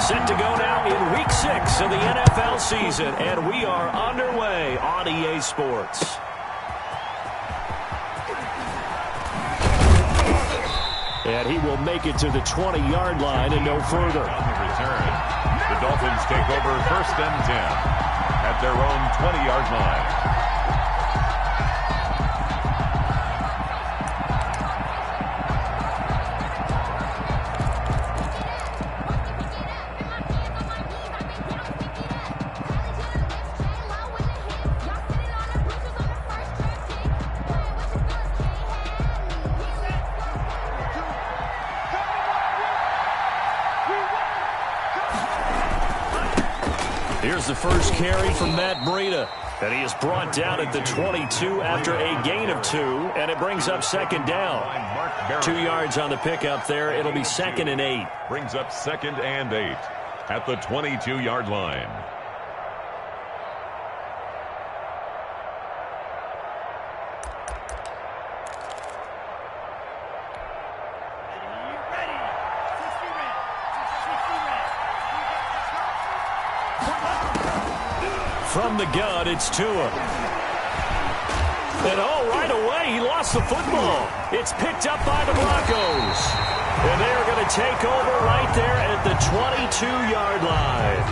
Set to go now in Week 6 of the NFL season, and we are underway on EA Sports. And he will make it to the 20-yard line and no further. On the return, the Dolphins take over 1st and 10 at their own 20-yard line. Here's the first carry from Matt Breida. And he is brought down at the 22 after a gain of 2. And it brings up 2nd down. 2 yards on the pickup there. It'll be 2nd and 8. Brings up 2nd and 8 at the 22-yard line. From the gun, it's Tua. And right away, he lost the football. It's picked up by the Broncos. And they're going to take over right there at the 22-yard line.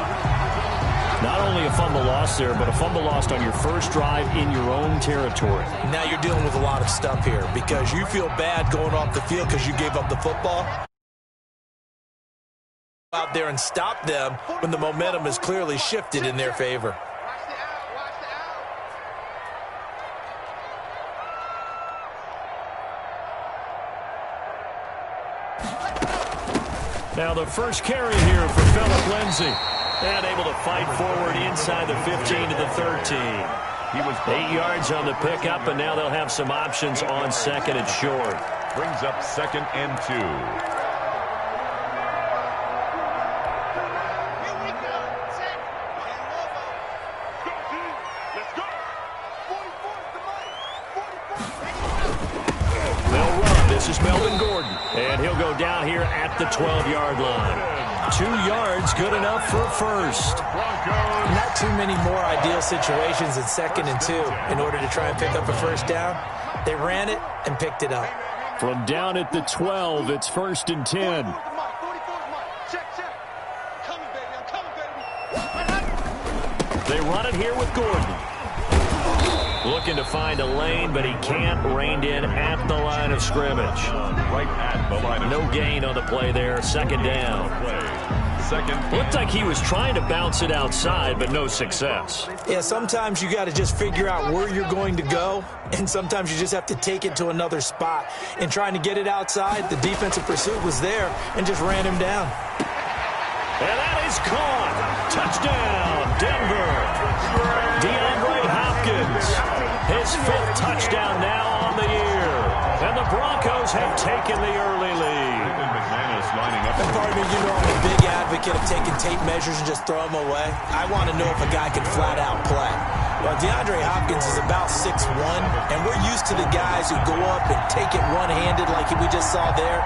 Not only a fumble loss there, but a fumble lost on your first drive in your own territory. Now you're dealing with a lot of stuff here because you feel bad going off the field because you gave up the football. Out there and stop them when the momentum has clearly shifted in their favor. Now the first carry here for Phillip Lindsay. And able to fight forward inside the 15 to the 13. He was 8 yards on the pickup, and now they'll have some options on 2nd and short. Brings up 2nd and 2. This is Melvin Gordon, and he'll go down here at the 12-yard line. 2 yards, good enough for a first. Not too many more ideal situations in 2nd and 2 in order to try and pick up a first down. They ran it and picked it up. From down at the 12, it's 1st and 10. They run it here with Gordon. Looking to find a lane, but he can't. Reined in at the line of scrimmage. Right at the line of No gain on the play there. 2nd down. Looked like he was trying to bounce it outside, but no success. Yeah, sometimes you got to just figure out where you're going to go, and sometimes you just have to take it to another spot. And trying to get it outside, the defensive pursuit was there and just ran him down. And that is caught. Touchdown, Denver. DeAndre Hopkins, his 5th touchdown now on the year. And the Broncos have taken the early lead. And partner, you know I'm a big advocate of taking tape measures and just throw them away. I want to know if a guy can flat out play. Well, DeAndre Hopkins is about 6'1", and we're used to the guys who go up and take it one-handed like we just saw there.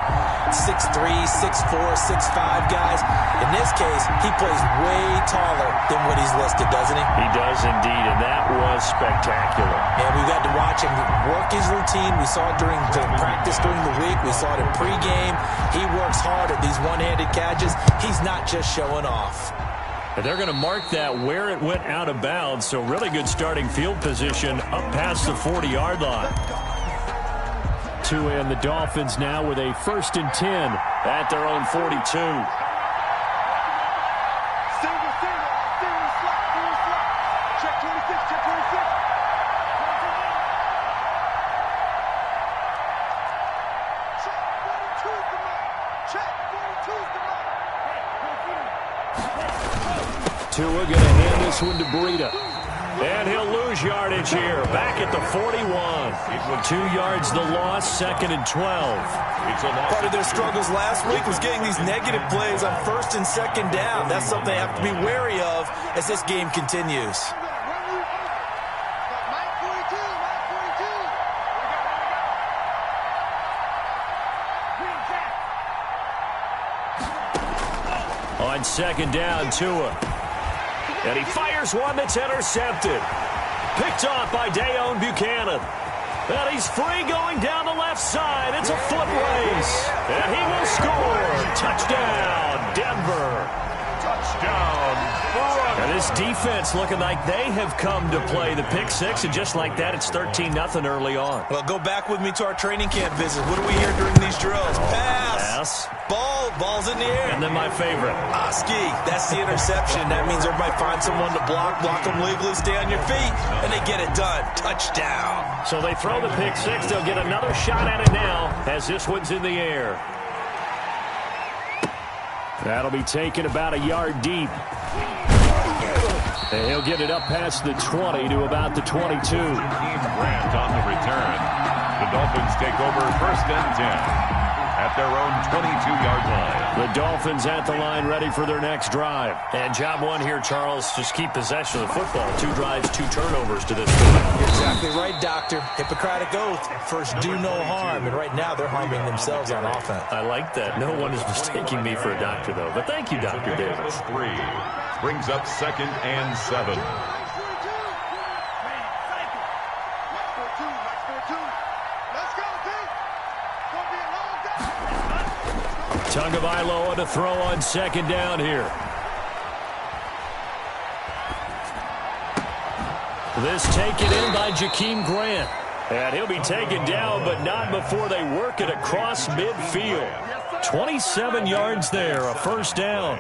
6'3", 6'4", 6'5 guys. In this case, he plays way taller than what he's listed, doesn't he? He does indeed, and that was spectacular. And we got to watch him work his routine. We saw it during the practice during the week. We saw it in pregame. He works hard at these one-handed catches. He's not just showing off. And they're going to mark that where it went out of bounds, so really good starting field position up past the 40-yard line. Tua and the Dolphins now with a 1st and 10 at their own 42. Tua going to hand this one to Breida. And he'll lose yardage here. Back at the 41. 2 yards the loss, 2nd and 12. Part of their struggles last week was getting these negative plays on 1st and 2nd down. That's something they have to be wary of as this game continues. On second down, Tua. And he fires one that's intercepted. Picked off by Dayon Buchanan. And he's free going down the left side. It's a foot race. And he will score. Touchdown, Denver. Touchdown. And this defense looking like they have come to play the pick six. And just like that, it's 13-0 early on. Well, go back with me to our training camp visit. What do we hear during these drills? Pass. Ball's in the air. And then my favorite. Ski. That's the interception. That means everybody finds someone to block them legally, stay on your feet, and they get it done. Touchdown. So they throw the pick six. They'll get another shot at it now as this one's in the air. That'll be taken about a yard deep. And he'll get it up past the 20 to about the 22. Grant on the return. The Dolphins take over first and 10 at their own 22-yard line. The Dolphins at the line ready for their next drive. And job one here, Charles, just keep possession of the football. 2 drives, 2 turnovers to this point. You're exactly right, Doctor. Hippocratic oath. First, do no harm. And right now, they're harming themselves on offense. I like that. No one is mistaking me for a doctor, though. But thank you, Dr. Davis. 3 brings up second and 7. Tagovailoa to throw on second down here. This taken in by Jakeem Grant. And he'll be taken down, but not before they work it across midfield. 27 yards there, a first down.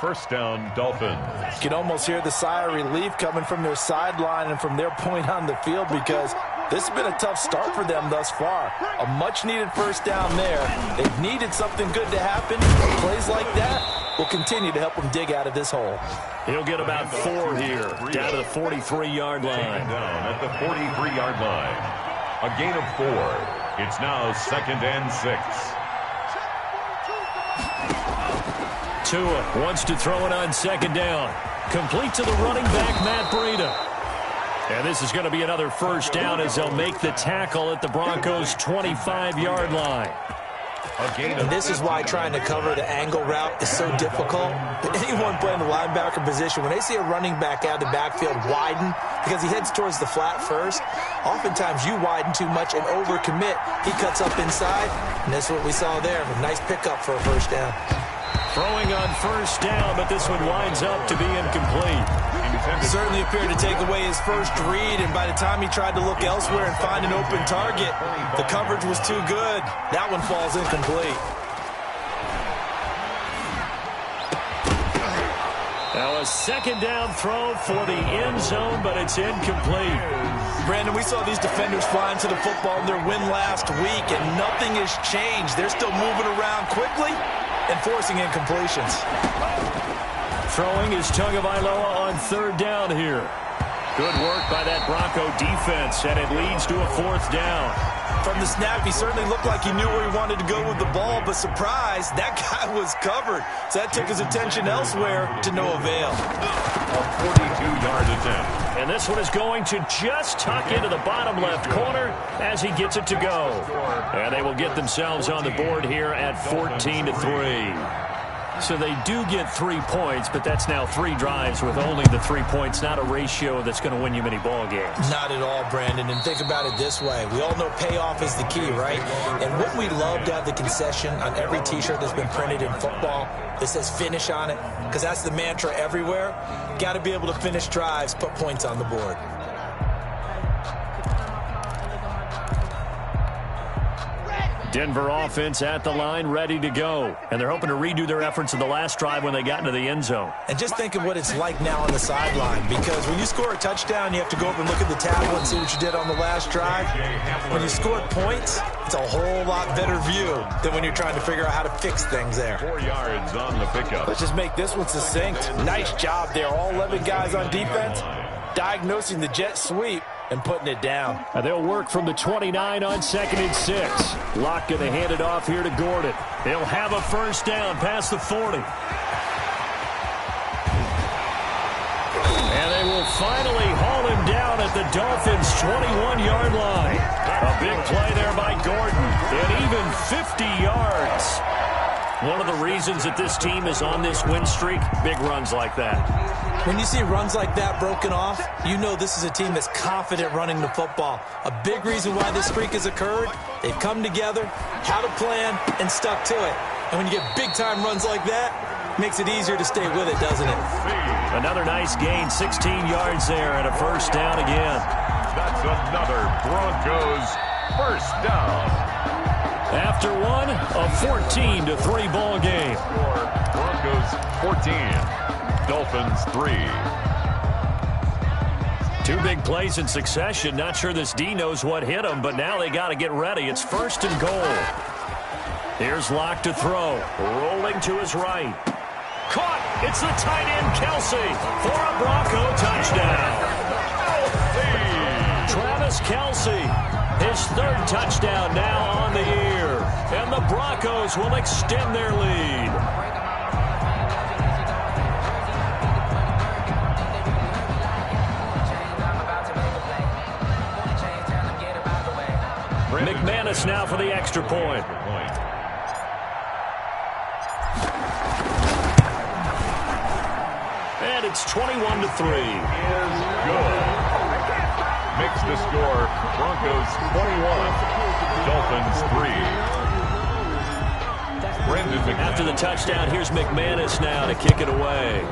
First down, Dolphins. You can almost hear the sigh of relief coming from their sideline and from their point on the field because this has been a tough start for them thus far. A much-needed first down there. They've needed something good to happen. Plays like that will continue to help them dig out of this hole. He'll get about 4 here, down to the 43-yard line. Down at the 43-yard line. A gain of 4. It's now second and 6. Tua wants to throw it on second down. Complete to the running back, Matt Breida. And this is going to be another first down as they'll make the tackle at the Broncos' 25-yard line. And this is why trying to cover the angle route is so difficult. Anyone playing the linebacker position, when they see a running back out of the backfield widen, because he heads towards the flat first, oftentimes you widen too much and overcommit. He cuts up inside, and that's what we saw there. A nice pickup for a first down. Throwing on first down, but this one winds up to be incomplete. Certainly appeared to take away his first read, and by the time he tried to look elsewhere and find an open target, the coverage was too good. That one falls incomplete. Now a second down throw for the end zone, but it's incomplete. Brandon, we saw these defenders fly into the football in their win last week, and nothing has changed. They're still moving around quickly and forcing incompletions. Throwing is Tagovailoa on third down here. Good work by that Bronco defense, and it leads to a fourth down. From the snap, he certainly looked like he knew where he wanted to go with the ball, but surprise, that guy was covered. So that took his attention elsewhere to no avail. A 42-yard attempt. And this one is going to just tuck into the bottom left corner as he gets it to go. And they will get themselves on the board here at 14-3. So they do get 3 points, but that's now 3 drives with only the 3 points, not a ratio that's going to win you many ball games. Not at all, Brandon. And think about it this way. We all know payoff is the key, right? And wouldn't we love to have the concession on every T-shirt that's been printed in football that says finish on it? Because that's the mantra everywhere. Got to be able to finish drives, put points on the board. Denver offense at the line, ready to go. And they're hoping to redo their efforts in the last drive when they got into the end zone. And just think of what it's like now on the sideline, because when you score a touchdown, you have to go over and look at the tablet and see what you did on the last drive. When you scored points, it's a whole lot better view than when you're trying to figure out how to fix things there. 4 yards on the pickup. Let's just make this one succinct. Nice job there. All 11 guys on defense diagnosing the jet sweep and putting it down. They'll work from the 29 on second and 6. Locke going to hand it off here to Gordon. They'll have a first down past the 40. And they will finally haul him down at the Dolphins' 21-yard line. A big play there by Gordon. And even 50 yards. One of the reasons that this team is on this win streak, big runs like that. When you see runs like that broken off, you know this is a team that's confident running the football. A big reason why this streak has occurred, they've come together, had a plan, and stuck to it. And when you get big-time runs like that, it makes it easier to stay with it, doesn't it? Another nice gain, 16 yards there, and a first down again. That's another Broncos first down. After one, a 14-3 ball game. Broncos 14, Dolphins 3. Two big plays in succession. Not sure this D knows what hit him, but now they got to get ready. It's first and goal. Here's Locke to throw. Rolling to his right. Caught. It's the tight end, Kelce, for a Bronco touchdown. Travis Kelce. His third touchdown now on the year. And the Broncos will extend their lead. McManus now for the extra point. And it's 21-3. Is good. Makes the score Broncos 21, Dolphins 3. Brandon McManus. After the touchdown, here's McManus now to kick it away.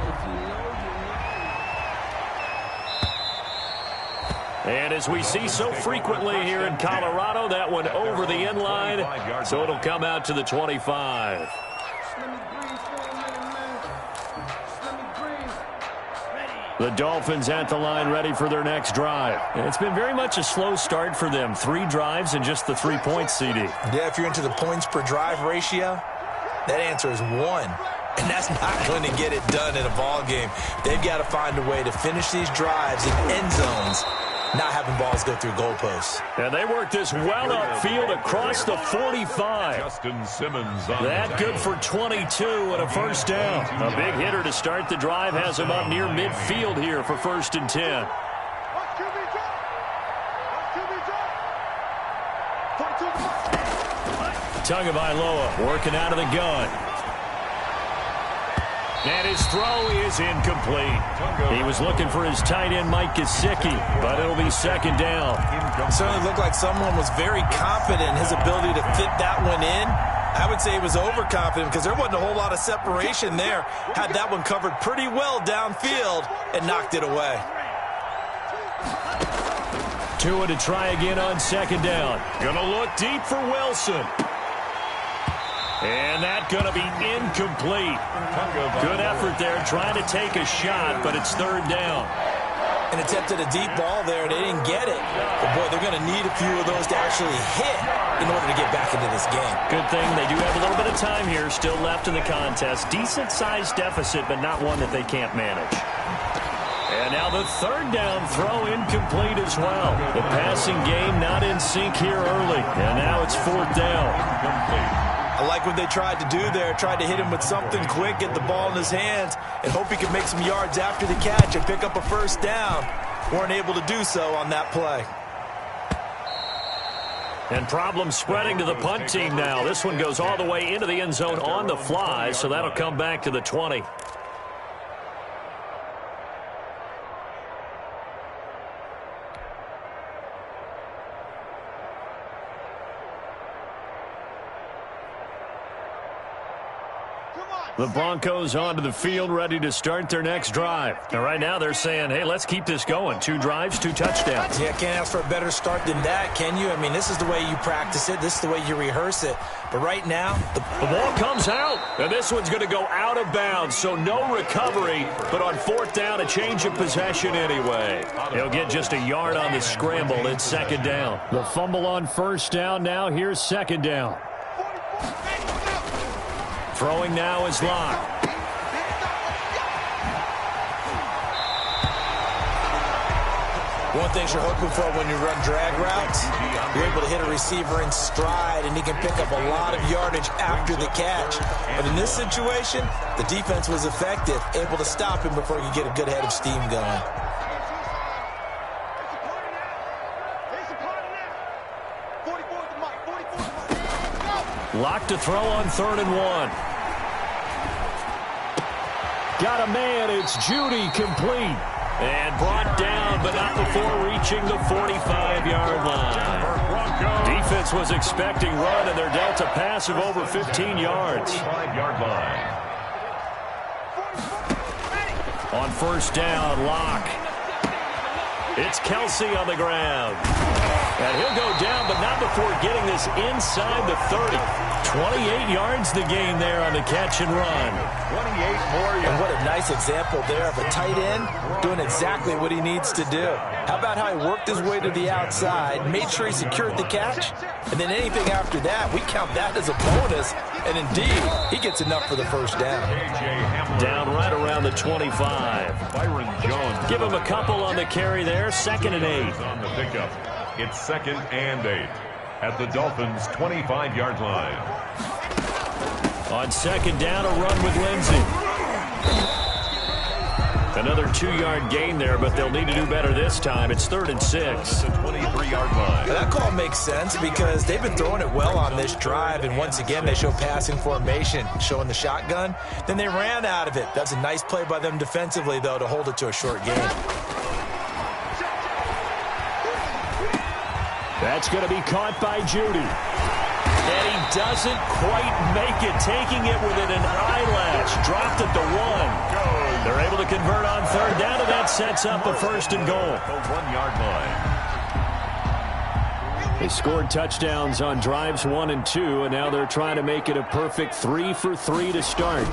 And as we see so frequently here in Colorado, that one over the end line, so it'll come out to the 25. The Dolphins at the line ready for their next drive. It's been very much a slow start for them. 3 drives and just the 3 points, CD. Yeah, if you're into the points per drive ratio, that answer is 1. And that's not going to get it done in a ball game. They've got to find a way to finish these drives in end zones, not having balls go through goalposts. And they work this well upfield across the 45. Justin Simmons on that good for 22 and a first down. A big hitter to start the drive has him up near midfield here for first and 10. Tagovailoa working out of the gun. And his throw is incomplete. He was looking for his tight end, Mike Gesicki, but it'll be second down. It certainly looked like someone was very confident in his ability to fit that one in. I would say he was overconfident because there wasn't a whole lot of separation there. Had that one covered pretty well downfield and knocked it away. Tua to try again on second down. Gonna look deep for Wilson. And that's going to be incomplete. Good effort there trying to take a shot, but it's third down. And attempted a deep ball there, and they didn't get it. But, boy, they're going to need a few of those to actually hit in order to get back into this game. Good thing they do have a little bit of time here still left in the contest. Decent-sized deficit, but not one that they can't manage. And now the third down throw incomplete as well. The passing game not in sync here early. And now it's fourth down. I like what they tried to do there. Tried to hit him with something quick, get the ball in his hands, and hope he could make some yards after the catch and pick up a first down. Weren't able to do so on that play. And problems spreading to the punt team now. This one goes all the way into the end zone on the fly, so that'll come back to the 20. The Broncos onto the field, ready to start their next drive. And right now they're saying, hey, let's keep this going. 2 drives, 2 touchdowns. Yeah, can't ask for a better start than that, can you? I mean, this is the way you practice it. This is the way you rehearse it. But right now, the ball comes out. And this one's going to go out of bounds, so no recovery. But on fourth down, a change of possession anyway. He'll get just a yard on the scramble. It's second down. The fumble on first down. Now here's second down. Throwing now is Locke. One thing you're hoping for when you run drag routes, you're able to hit a receiver in stride, and he can pick up a lot of yardage after the catch. But in this situation, the defense was effective, able to stop him before he could get a good head of steam going. Locke to throw on 3rd and 1. Got a man. It's Judy, complete. And brought down, but not before reaching the 45-yard line. Defense was expecting run, and they're dealt a pass of over 15 yards. 5-yard line. On first down, Locke. It's Kelsey on the ground. And he'll go down, but not before getting this inside the 30. 28 yards the gain there on the catch and run. 28 more yards. And what a nice example there of a tight end doing exactly what he needs to do. How about how he worked his way to the outside, made sure he secured the catch, and then anything after that, we count that as a bonus. And indeed, he gets enough for the first down. Down right around the 25. Byron Jones. Give him a couple on the carry there. 2nd and 8. On the pickup. It's 2nd and 8 at the Dolphins' 25-yard line. On 2nd down, a run with Lindsey. Another 2-yard gain there, but they'll need to do better this time. It's 3rd and 6. The 23-yard line. Now, that call makes sense because they've been throwing it well on this drive, and once again, they show passing formation, showing the shotgun. Then they ran out of it. That's a nice play by them defensively, though, to hold it to a short gain. That's going to be caught by Judy. And he doesn't quite make it, taking it within an eyelash. Dropped at the 1. They're able to convert on 3rd down, and that sets up a 1st and goal. The 1-yard line. They scored touchdowns on drives 1 and 2, and now they're trying to make it a perfect 3 for 3 to start.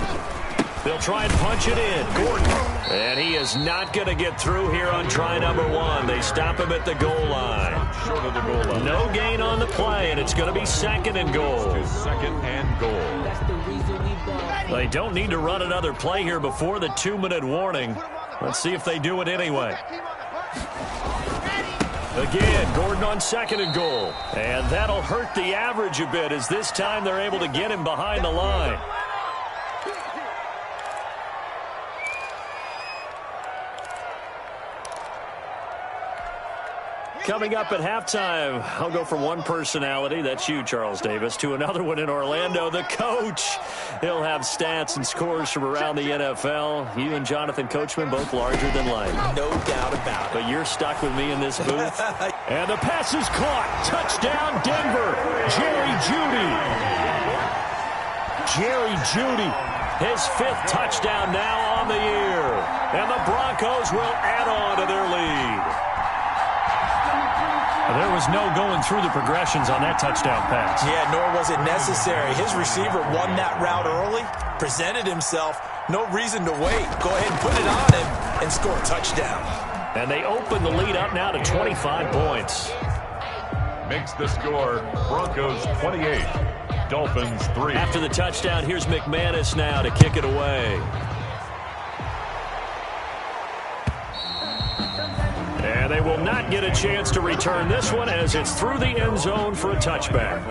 They'll try and punch it in. Gordon. And he is not going to get through here on try number 1. They stop him at the goal line. Short of the goal line. No gain on the play, and it's going to be 2nd and goal. To 2nd and goal. They don't need to run another play here before the 2-minute warning. Let's see if they do it anyway. Again, Gordon on 2nd and goal. And that'll hurt the average a bit as this time they're able to get him behind the line. Coming up at halftime, I'll go from one personality, that's you, Charles Davis, to another one in Orlando, the coach. He'll have stats and scores from around the NFL. You and Jonathan Coachman, both larger than life. No doubt about it. But you're stuck with me in this booth. And the pass is caught. Touchdown, Denver. Jerry Jeudy. Jerry Jeudy, his 5th touchdown now on the year. And the Broncos will add on to their lead. There was no going through the progressions on that touchdown pass. Yeah, nor was it necessary. His receiver won that route early, presented himself. No reason to wait. Go ahead and put it on him and score a touchdown. And they open the lead up now to 25 points. Makes the score Broncos 28, Dolphins 3. After the touchdown, here's McManus now to kick it away. And they will not get a chance to return this one as it's through the end zone for a touchback.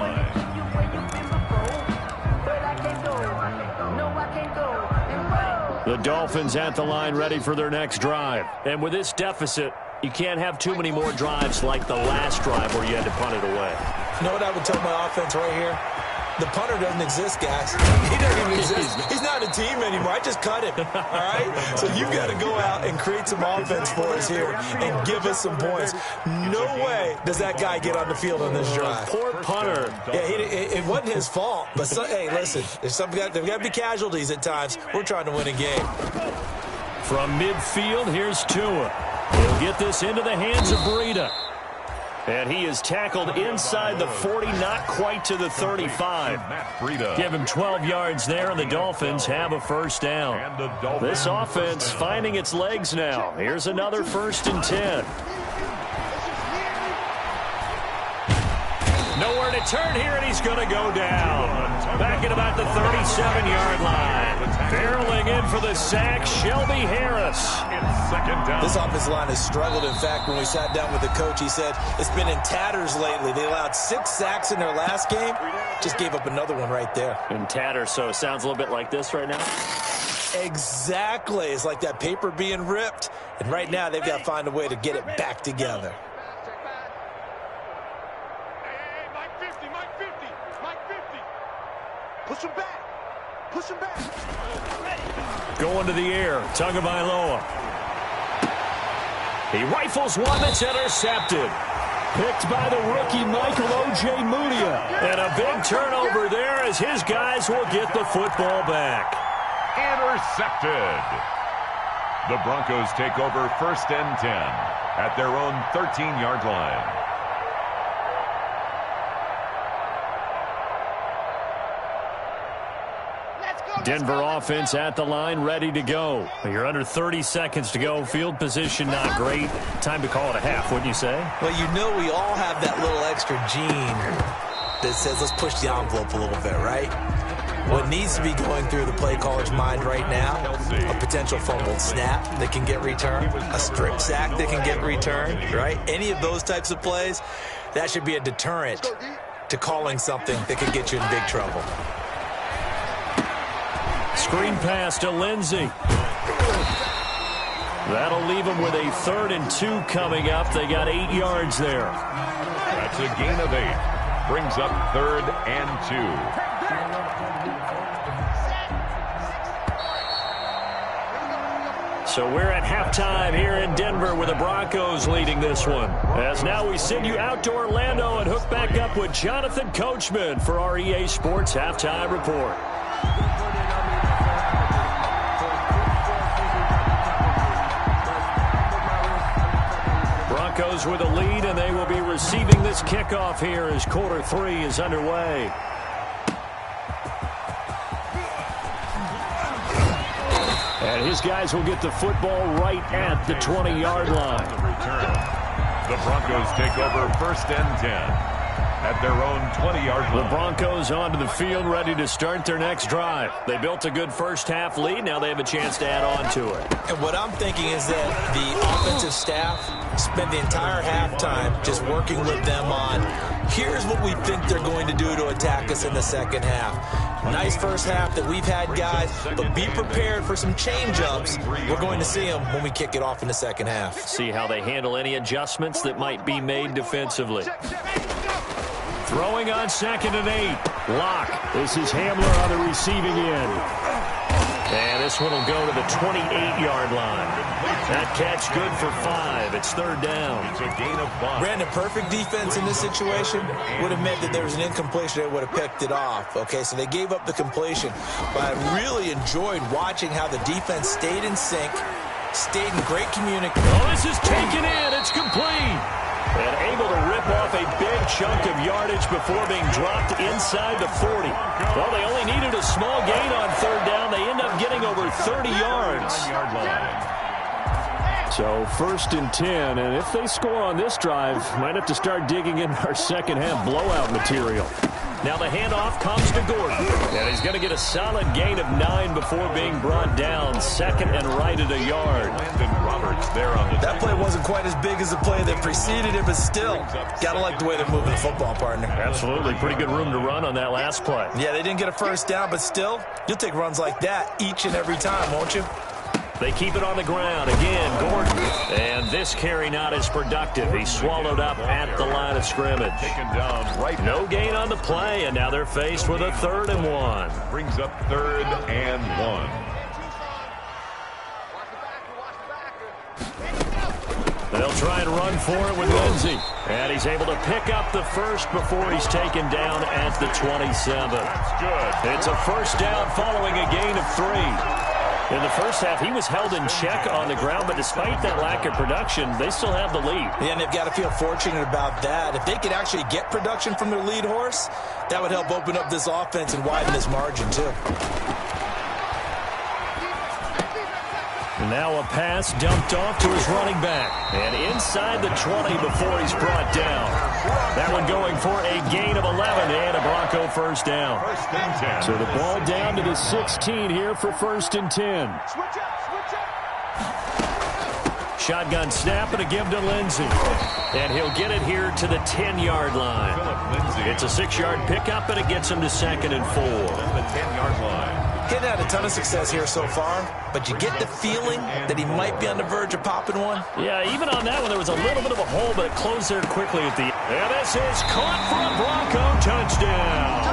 The Dolphins at the line ready for their next drive. And with this deficit, you can't have too many more drives like the last drive where you had to punt it away. You know what I would tell my offense right here? The punter doesn't exist, guys. He doesn't even exist. He's not a team anymore. I just cut him. All right? So you've got to go out and create some offense for us here and give us some points. No way does that guy get on the field on this drive. Poor punter. Yeah, it wasn't his fault. But, hey, listen, there's got to be casualties at times. We're trying to win a game. From midfield, here's Tua. He'll get this into the hands of Breida. And he is tackled inside the 40, not quite to the 35. Give him 12 yards there, and the Dolphins have a first down. This offense finding its legs now. Here's another 1st and 10. Nowhere to turn here, and he's going to go down. Back at about the 37-yard line. Barreling in for the sack, Shelby Harris. This offensive line has struggled. In fact, when we sat down with the coach, he said it's been in tatters lately. They allowed 6 sacks in their last game. Just gave up another one right there. In tatters, so it sounds a little bit like this right now? Exactly. It's like that paper being ripped. And right now, they've got to find a way to get it back together. Push him back. Push Going to the air. Tagovailoa. He rifles one that's intercepted. Picked by the rookie Michael O.J. Mudia. And a big turnover there as his guys will get the football back. Intercepted. The Broncos take over 1st and 10 at their own 13-yard line. Denver offense at the line, ready to go. You're under 30 seconds to go. Field position not great. Time to call it a half, wouldn't you say? Well, you know we all have that little extra gene that says let's push the envelope a little bit, right? What needs to be going through the play caller's mind right now, a potential fumbled snap that can get returned, a strip sack that can get returned, right? Any of those types of plays, that should be a deterrent to calling something that could get you in big trouble. Screen pass to Lindsey. That'll leave them with a 3rd and 2 coming up. They got 8 yards there. That's a gain of 8. Brings up 3rd and 2. So we're at halftime here in Denver with the Broncos leading this one. As now we send you out to Orlando and hook back up with Jonathan Coachman for our EA Sports Halftime Report. Broncos with a lead, and they will be receiving this kickoff here as quarter 3 is underway. And his guys will get the football right at the 20-yard line. The Broncos take over 1st and 10 at their own 20-yard line. The Broncos onto the field, ready to start their next drive. They built a good first-half lead. Now they have a chance to add on to it. And what I'm thinking is that the offensive staff spent the entire halftime just working with them on, here's what we think they're going to do to attack us in the second half. Nice first half that we've had, guys, but be prepared for some change-ups. We're going to see them when we kick it off in the second half. See how they handle any adjustments that might be made defensively. Throwing on 2nd and 8. Lock. This is Hamler on the receiving end. And this one will go to the 28-yard line. That catch good for 5. It's 3rd down. It's a gain of 5. Brandon, perfect defense in this situation would have meant that there was an incompletion. They would have picked it off. Okay, so they gave up the completion. But I really enjoyed watching how the defense stayed in sync, stayed in great communication. Oh, this is taken in. It's complete. And able to rip off a big chunk of yardage before being dropped inside the 40. Well, they only needed a small gain on 3rd down. They end up getting over 30 yards. So 1st and 10, and if they score on this drive, might have to start digging in our second half blowout material. Now the handoff comes to Gordon, and he's going to get a solid gain of 9 before being brought down. 2nd and right at a yard. That play wasn't quite as big as the play that preceded it, but still, gotta like the way they're moving the football, partner. Absolutely, pretty good room to run on that last play. Yeah, they didn't get a first down, but still, you'll take runs like that each and every time, won't you? They keep it on the ground. Again, Gordon. And this carry not as productive. He's swallowed up at the line of scrimmage. Taken down right. No gain on the play, and now they're faced with a 3rd and 1. Brings up 3rd and 1. They'll try and run for it with Lindsey. And he's able to pick up the first before he's taken down at the 27. That's good. It's a 1st down following a gain of 3. In the first half, he was held in check on the ground, but despite that lack of production, they still have the lead. Yeah, and they've got to feel fortunate about that. If they could actually get production from their lead horse, that would help open up this offense and widen this margin, too. Now a pass dumped off to his running back. And inside the 20 before he's brought down. That one going for a gain of 11 and a Bronco 1st down. 1st and 10. So the ball down to the 16 here for 1st and 10. Shotgun snap and a give to Lindsey. And he'll get it here to the 10-yard line. It's a 6-yard pickup, and it gets him to 2nd and 4. The 10-yard line. Getting had a ton of success here so far, but you get the feeling that he might be on the verge of popping one. Yeah, even on that one, there was a little bit of a hole, but it closed there quickly at the end. And this is caught for a Bronco touchdown.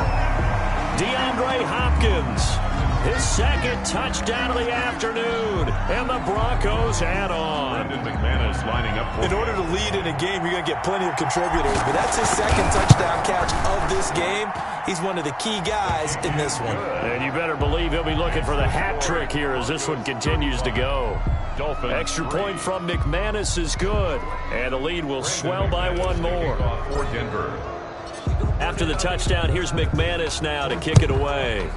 DeAndre Hopkins his second touchdown of the afternoon, and the Broncos add on. Brandon McManus lining up for In order to lead in a game, you're going to get plenty of contributors, but that's his second touchdown catch of this game. He's one of the key guys in this one. And you better believe he'll be looking for the hat trick here as this one continues to go. Dolphins. Extra point from McManus is good, and the lead will swell by one more. For Denver. After the touchdown, here's McManus now to kick it away.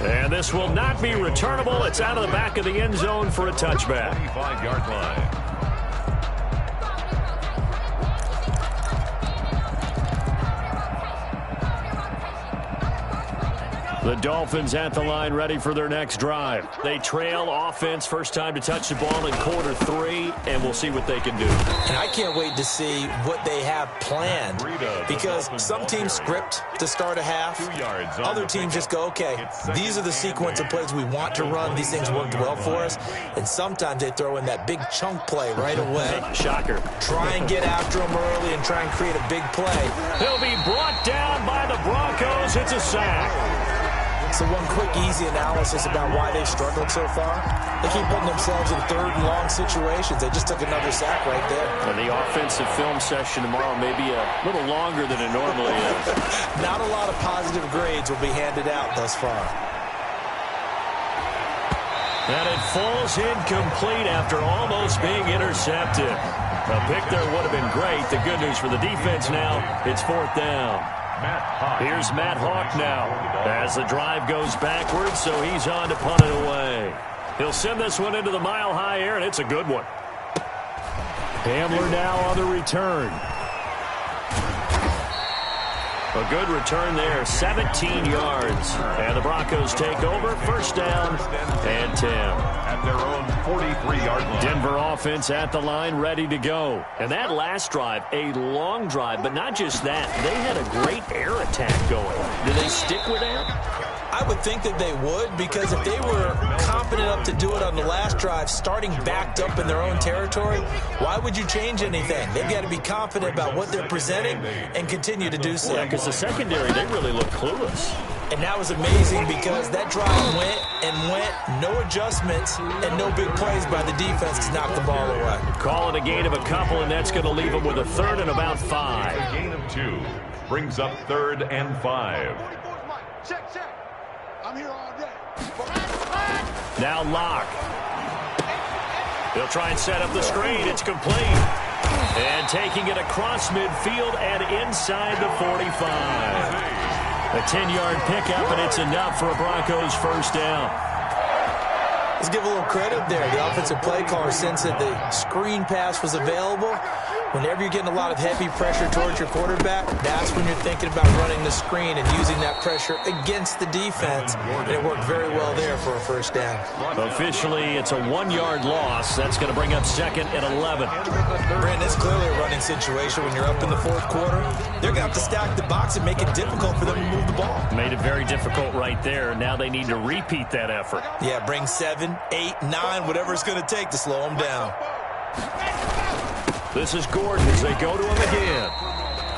And this will not be returnable. It's out of the back of the end zone for a touchback. 25-yard line. The Dolphins at the line ready for their next drive. They trail offense, first time to touch the ball in quarter 3, and we'll see what they can do. And I can't wait to see what they have planned, because some teams script to start a half. Other teams just go, okay, these are the sequence of plays we want to run. These things worked well for us. And sometimes they throw in that big chunk play right away. Shocker. Try and get after them early and try and create a big play. He'll be brought down by the Broncos. It's a sack. So one quick, easy analysis about why they've struggled so far. They keep putting themselves in third and long situations. They just took another sack right there. And the offensive film session tomorrow may be a little longer than it normally is. Not a lot of positive grades will be handed out thus far. And it falls incomplete after almost being intercepted. A pick there would have been great. The good news for the defense now, it's fourth down. Here's Matt Hawk now as the drive goes backwards, so he's on to punt it away. He'll send this one into the mile-high air, and it's a good one. Hamler now on the return. A good return there, 17 yards. And the Broncos take over, first down and 10. At their own 43-yard line. Denver offense at the line, ready to go. And that last drive, a long drive, but not just that. They had a great air attack going. Do they stick with that? I would think that they would, because if they were confident enough to do it on the last drive, starting backed up in their own territory, why would you change anything? They've got to be confident about what they're presenting and continue to do so. Yeah, because the secondary, they really look clueless. And that was amazing, because that drive went and went, no adjustments and no big plays by the defense to knock the ball away. Call it a gain of a couple, and that's going to leave them with a third and about 5. A gain of 2 brings up 3rd and 5. Check. I'm here all day. Now Locke. They'll try and set up the screen. It's complete. And taking it across midfield and inside the 45. A 10-yard pickup, and it's enough for a Broncos first down. Let's give a little credit there. The offensive play caller, since that the screen pass was available, whenever you're getting a lot of heavy pressure towards your quarterback, that's when you're thinking about running the screen and using that pressure against the defense. And it worked very well there for a first down. Officially, it's a 1-yard loss. That's going to bring up 2nd and 11. Brandon, it's clearly a running situation when you're up in the fourth quarter. They're going to have to stack the box and make it difficult for them to move the ball. Made it very difficult right there. Now they need to repeat that effort. Yeah, bring 7, 8, 9, whatever it's going to take to slow them down. This is Gordon as they go to him again.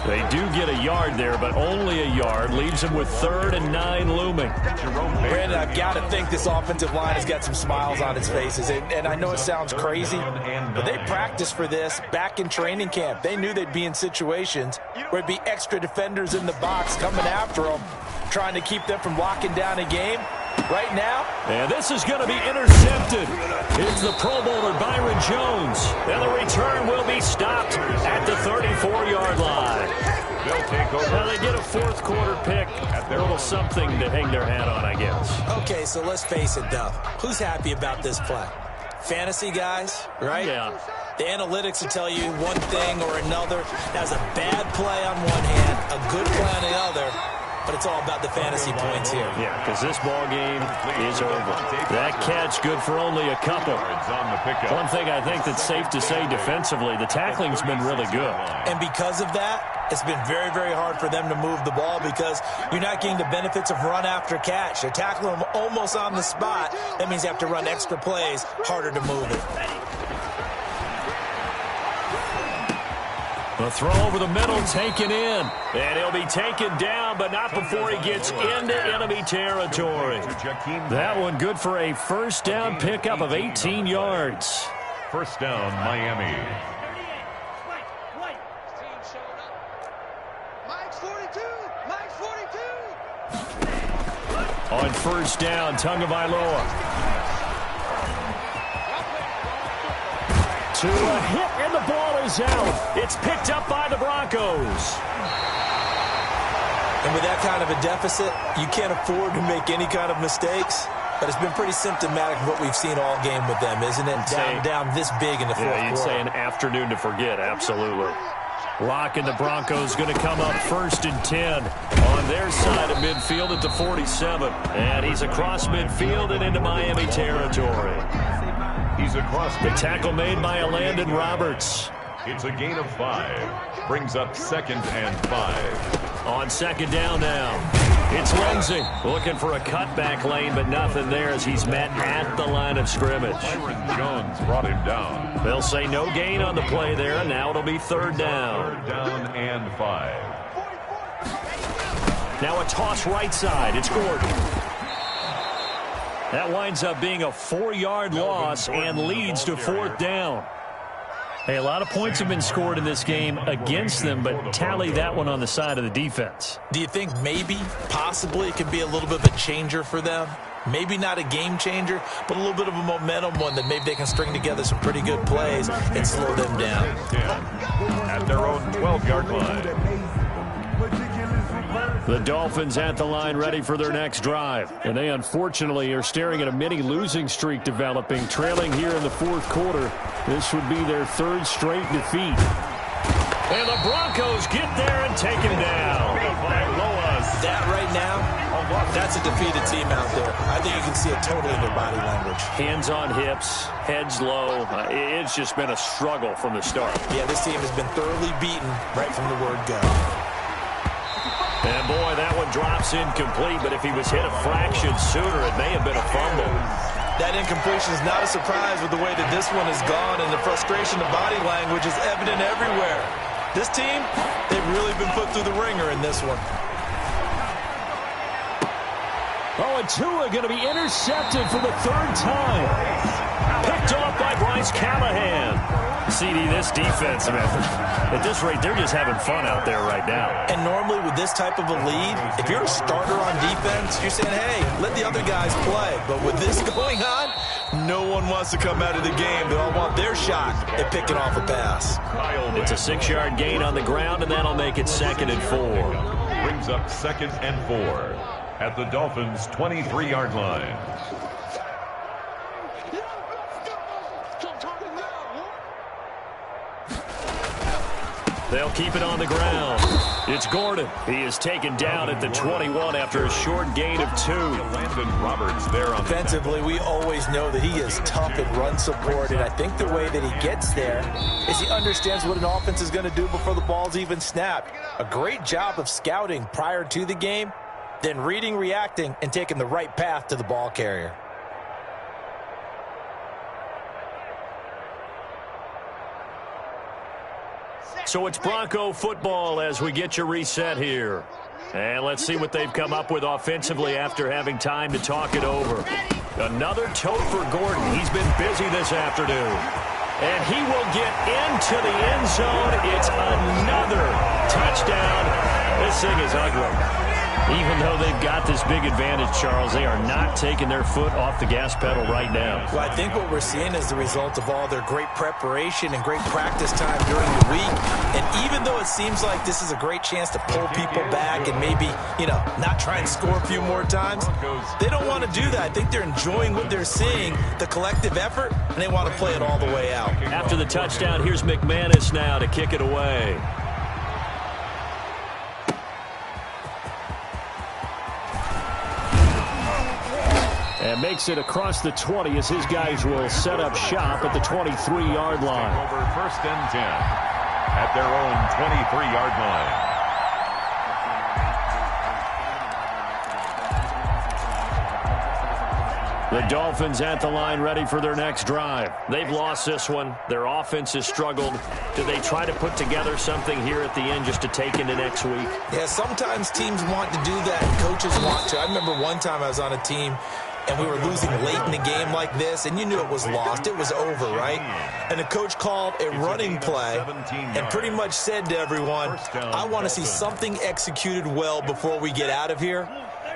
They do get a yard there, but only a yard. Leaves them with 3rd and 9 looming. Brandon, I've got to think this offensive line has got some smiles on its faces. And I know it sounds crazy, but they practiced for this back in training camp. They knew they'd be in situations where it'd be extra defenders in the box coming after them, trying to keep them from locking down a game. Right now. And this is going to be intercepted. It's the Pro Bowler Byron Jones. And the return will be stopped at the 34-yard line. They'll take over. Now they get a fourth quarter pick. A little something to hang their hat on, I guess. Okay, so let's face it, though. Who's happy about this play? Fantasy guys, right? Yeah. The analytics will tell you one thing or another. That's a bad play on one hand, a good play on the other. But it's all about the fantasy points here. Yeah, because this ball game is over. That catch good for only a couple. One thing I think that's safe to say defensively, the tackling's been really good. And because of that, it's been very, very hard for them to move the ball, because you're not getting the benefits of run after catch. They're tackling them almost on the spot. That means you have to run extra plays, harder to move it. A The throw over the middle taken in. And he'll be taken down, but not before he gets into enemy territory. That one good for a first down pickup of 18 yards. First down, Miami. On first down, Tagovailoa. To a hit, and the ball is out. It's picked up by the Broncos. And with that kind of a deficit, you can't afford to make any kind of mistakes. But it's been pretty symptomatic of what we've seen all game with them, isn't it? Down this big in the fourth quarter. Yeah, you'd say an afternoon to forget, absolutely. Lock and the Broncos going to come up first and 10 on their side of midfield at the 47. And he's across midfield and into Miami territory. He's across the tackle made by Landon Roberts. It's a gain of 5. Brings up 2nd and 5. On second down now, it's Lindsey looking for a cutback lane, but nothing there as he's met at the line of scrimmage. Byron Jones brought him down. They'll say no gain on the play there, and now it'll be third down. Third down and 5. Now a toss right side. It's Gordon. That winds up being a 4-yard loss and leads to fourth down. Hey, a lot of points have been scored in this game against them, but tally that one on the side of the defense. Do you think maybe, possibly, it could be a little bit of a changer for them? Maybe not a game changer, but a little bit of a momentum one that maybe they can string together some pretty good plays and slow them down. At their own 12-yard line. The Dolphins at the line ready for their next drive. And they unfortunately are staring at a mini losing streak developing, trailing here in the fourth quarter. This would be their third straight defeat. And the Broncos get there and take him down. That right now, that's a defeated team out there. I think you can see it totally in their body language. Hands on hips, heads low. It's just been a struggle from the start. Yeah, this team has been thoroughly beaten right from the word go. And boy, that one drops incomplete, but if he was hit a fraction sooner, it may have been a fumble. That incompletion is not a surprise with the way that this one has gone, and the frustration of body language is evident everywhere. This team, they've really been put through the ringer in this one. Oh, and Tua going to be intercepted for the third time. Picked off by Bryce Callahan. CD, this defense, man, at this rate, they're just having fun out there right now. And normally with this type of a lead, if you're a starter on defense, you're saying, hey, let the other guys play. But with this going on, no one wants to come out of the game. They all want their shot at picking off a pass. It's a 6-yard gain on the ground, and that'll make it 2nd and 4. Brings up 2nd and 4 at the Dolphins' 23-yard line. They'll keep it on the ground. It's Gordon. He is taken down at the 21 after a short gain of 2. Landon Roberts there on defensively, we always know that he is tough in run support, and I think the way that he gets there is he understands what an offense is going to do before the ball's even snapped. A great job of scouting prior to the game, then reading, reacting, and taking the right path to the ball carrier. So it's Bronco football as we get you reset here. And let's see what they've come up with offensively after having time to talk it over. Another tote for Gordon. He's been busy this afternoon. And he will get into the end zone. It's another touchdown. This thing is ugly. Even though they've got this big advantage, Charles, they are not taking their foot off the gas pedal right now. Well, I think what we're seeing is the result of all their great preparation and great practice time during the week. And even though it seems like this is a great chance to pull people back and maybe, not try and score a few more times, they don't want to do that. I think they're enjoying what they're seeing, the collective effort, and they want to play it all the way out. After the touchdown, here's McManus now to kick it away. And makes it across the 20 as his guys will set up shop at the 23-yard line. Over 1st and 10 at their own 23-yard line. The Dolphins at the line ready for their next drive. They've lost this one. Their offense has struggled. Do they try to put together something here at the end just to take into next week? Yeah, sometimes teams want to do that and coaches want to. I remember one time I was on a team and we were losing late in the game like this, and you knew it was lost. It was over, right? And the coach called a running play and pretty much said to everyone, I want to see something executed well before we get out of here.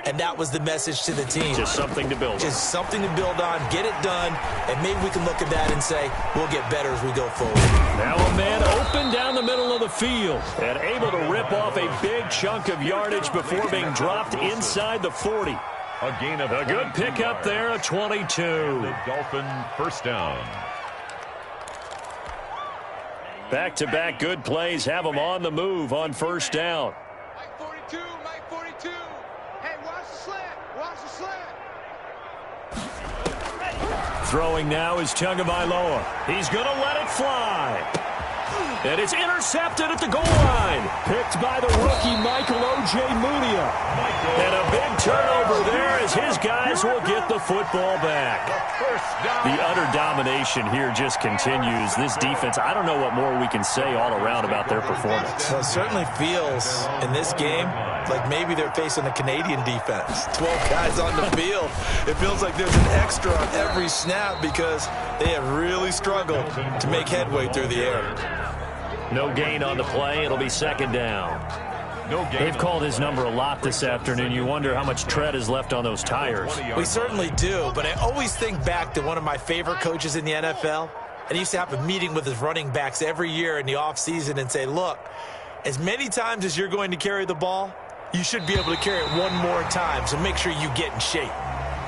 And that was the message to the team. Just something to build on. Just something to build on, get it done, and maybe we can look at that and say, we'll get better as we go forward. Now a man open down the middle of the field and able to rip off a big chunk of yardage before being dropped inside the 40. A gain of a good pickup there, a 22. The Dolphin first down. Back-to-back good plays have them on the move on first down. Mike 42, Mike 42. Hey, watch the slant. Watch the slant. Throwing now is Tagovailoa. He's going to let it fly. And it's intercepted at the goal line. Picked by the rookie Michael Ojemudia. And a big turnover there as his guys will get the football back. The utter domination here just continues. This defense, I don't know what more we can say all around about their performance. Well, it certainly feels in this game like maybe they're facing a Canadian defense. 12 guys on the field. It feels like there's an extra on every snap because they have really struggled to make headway through the air. No gain on the play. It'll be second down. No gain. They've called his number a lot this afternoon. You wonder how much tread is left on those tires. We certainly do, but I always think back to one of my favorite coaches in the NFL. And he used to have a meeting with his running backs every year in the offseason and say, look, as many times as you're going to carry the ball, you should be able to carry it one more time, so make sure you get in shape.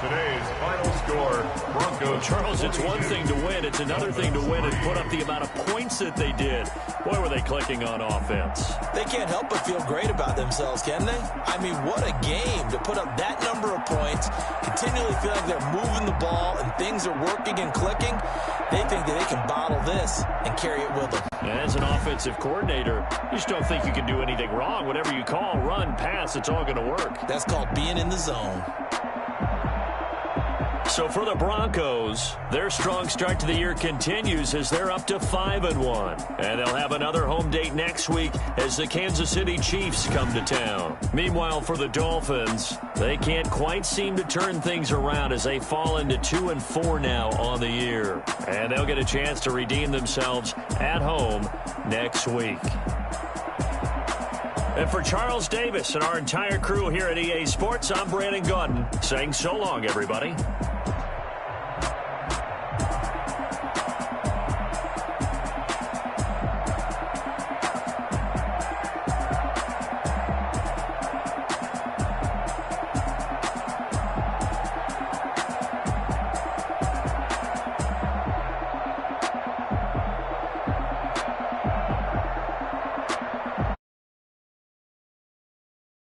Today's final score, Broncos. Charles, it's one thing to win. It's another thing to win and put up the amount of points that they did. Boy, were they clicking on offense. They can't help but feel great about themselves, can they? I mean, what a game to put up that number of points, continually feel like they're moving the ball and things are working and clicking. They think that they can bottle this and carry it with them. As an offensive coordinator, you just don't think you can do anything wrong. Whatever you call, run, pass, it's all going to work. That's called being in the zone. So for the Broncos, their strong start to the year continues as they're up to 5-1. And they'll have another home date next week as the Kansas City Chiefs come to town. Meanwhile, for the Dolphins, they can't quite seem to turn things around as they fall into 2-4 now on the year. And they'll get a chance to redeem themselves at home next week. And for Charles Davis and our entire crew here at EA Sports, I'm Brandon Gaudin saying so long, everybody.